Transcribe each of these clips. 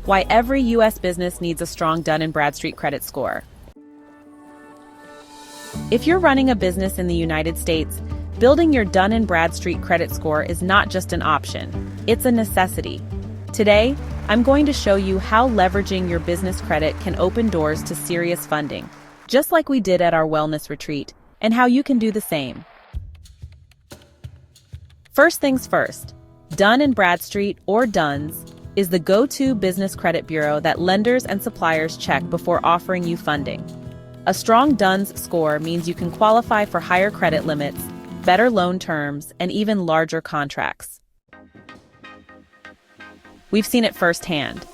Why every U.S. business needs a strong Dun Bradstreet credit score. If you're running a business in the United States, building your Dun Bradstreet credit score is not just an option, it's a necessity. Today, I'm going to show you how leveraging your business credit can open doors to serious funding, just like we did at our wellness retreat, and how you can do the same. First things first, Dun Bradstreet, or Duns, is the go-to business credit bureau that lenders and suppliers check before offering you funding. A strong Duns score means you can qualify for higher credit limits, better loan terms, and even larger contracts. We've seen it firsthand.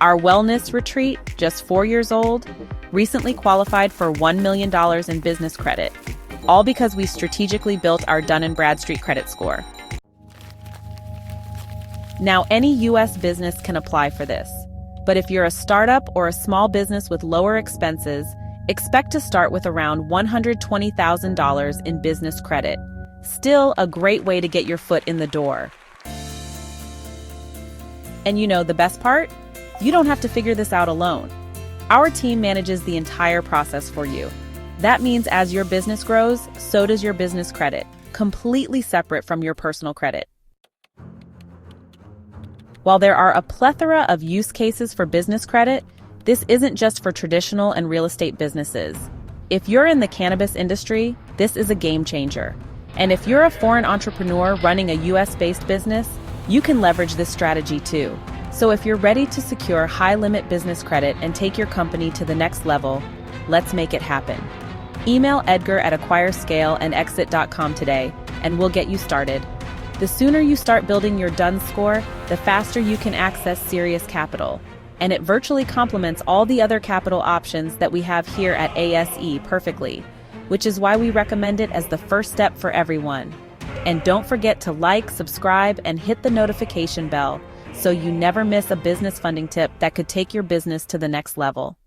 Our wellness retreat, just 4 years old, recently qualified for $1 million in business credit, all because we strategically built our Dun Bradstreet credit score. Now, any U.S. business can apply for this, but if you're a startup or a small business with lower expenses, expect to start with around $120,000 in business credit. Still a great way to get your foot in the door. And you know the best part? You don't have to figure this out alone. Our team manages the entire process for you. That means as your business grows, so does your business credit, completely separate from your personal credit. While there are a plethora of use cases for business credit, this isn't just for traditional and real estate businesses. If you're in the cannabis industry, this is a game changer. And if you're a foreign entrepreneur running a US-based business, you can leverage this strategy too. So if you're ready to secure high-limit business credit and take your company to the next level, let's make it happen. Email Edgar at acquirescaleandexit.com today, and we'll get you started. The sooner you start building your Dun score, the faster you can access serious capital. And it virtually complements all the other capital options that we have here at ASE perfectly, which is why we recommend it as the first step for everyone. And don't forget to like, subscribe, and hit the notification bell so you never miss a business funding tip that could take your business to the next level.